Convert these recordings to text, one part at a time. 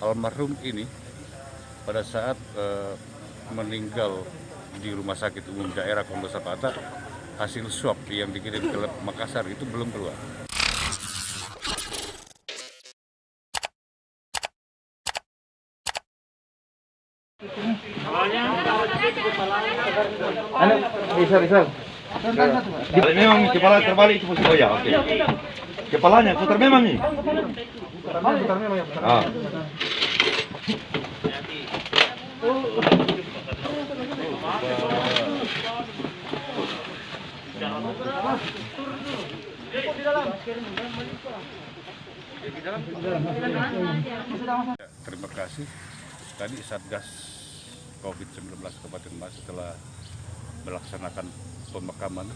almarhum ini pada saat meninggal di Rumah Sakit Umum Daerah Pondok Sapata, hasil swab yang dikirim ke Makassar itu belum keluar. Memang kepala terbalik itu posisi. Oh ya, oke. Kepalanya putar memang nih. Putar memang ya. Terima kasih. Tadi Satgas COVID-19 Kabupaten Mas telah melaksanakan pemakaman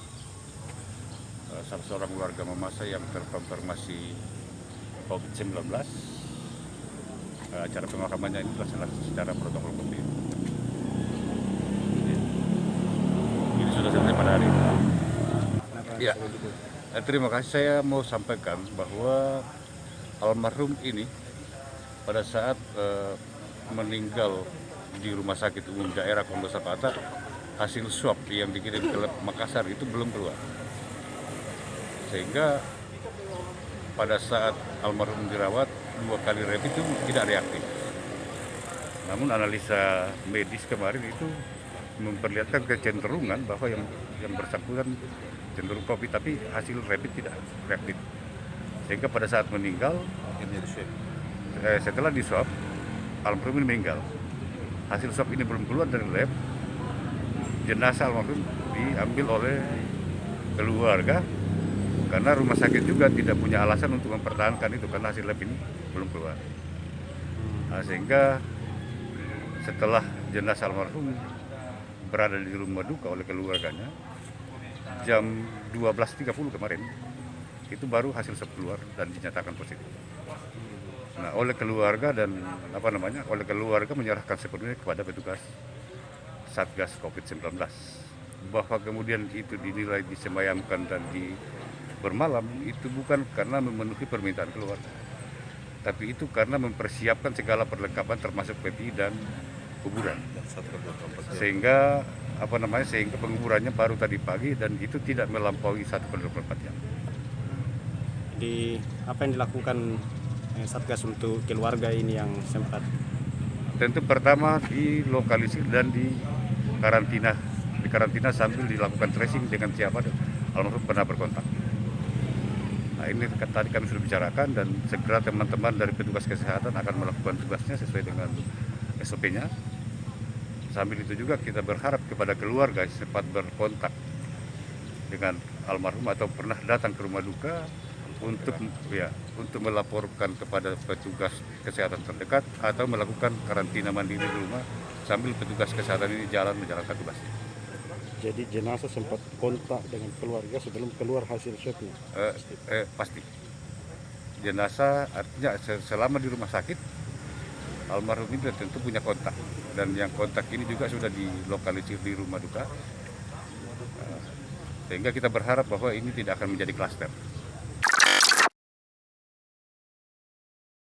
salah seorang warga Mamasa yang terkonfirmasi COVID-19. Acara pemakamannya ini dilaksanakan secara protokol COVID. Ini sudah selesai pada hari ini. Ya, terima kasih. Saya mau sampaikan bahwa almarhum ini pada saat meninggal di Rumah Sakit Umum Daerah Pondok Sapata, hasil swab yang dikirim ke Makassar itu belum keluar. Sehingga pada saat almarhum dirawat 2 kali rapid itu tidak reaktif. Namun analisa medis kemarin itu memperlihatkan kecenderungan bahwa yang bersangkutan cenderung COVID, tapi hasil rapid tidak reaktif. Sehingga pada saat meninggal, setelah di swab, almarhum ini meninggal. Hasil swab ini belum keluar dari lab. Jenazah almarhum diambil oleh keluarga karena rumah sakit juga tidak punya alasan untuk mempertahankan itu karena hasil lab ini belum keluar. Sehingga setelah jenazah almarhum berada di rumah duka oleh keluarganya, jam 12.30 kemarin itu baru hasil swab keluar dan dinyatakan positif. Nah, oleh keluarga oleh keluarga menyerahkan sepenuhnya kepada petugas Satgas COVID-19. Bahwa kemudian itu dinilai disemayamkan dan bermalam itu bukan karena memenuhi permintaan keluarga, tapi itu karena mempersiapkan segala perlengkapan termasuk peti dan kuburan. Sehingga sehingga penguburannya baru tadi pagi dan itu tidak melampaui 1/24 jam. Apa yang dilakukan Satgas untuk keluarga ini yang sempat? Tentu pertama dilokalisir dan di karantina sambil dilakukan tracing dengan siapa almarhum pernah berkontak. Nah, ini tadi kami sudah bicarakan dan segera teman-teman dari petugas kesehatan akan melakukan tugasnya sesuai dengan SOP-nya. Sambil itu juga kita berharap kepada keluarga yang sempat berkontak dengan almarhum atau pernah datang ke rumah duka untuk melaporkan kepada petugas kesehatan terdekat atau melakukan karantina mandiri di rumah sambil petugas kesehatan ini menjalankan tugasnya. Jadi jenazah sempat kontak dengan keluarga sebelum keluar hasil swabnya? Pasti. Jenazah artinya selama di rumah sakit, almarhum ini tentu punya kontak. Dan yang kontak ini juga sudah dilokalisir di rumah duka. Sehingga kita berharap bahwa ini tidak akan menjadi klaster.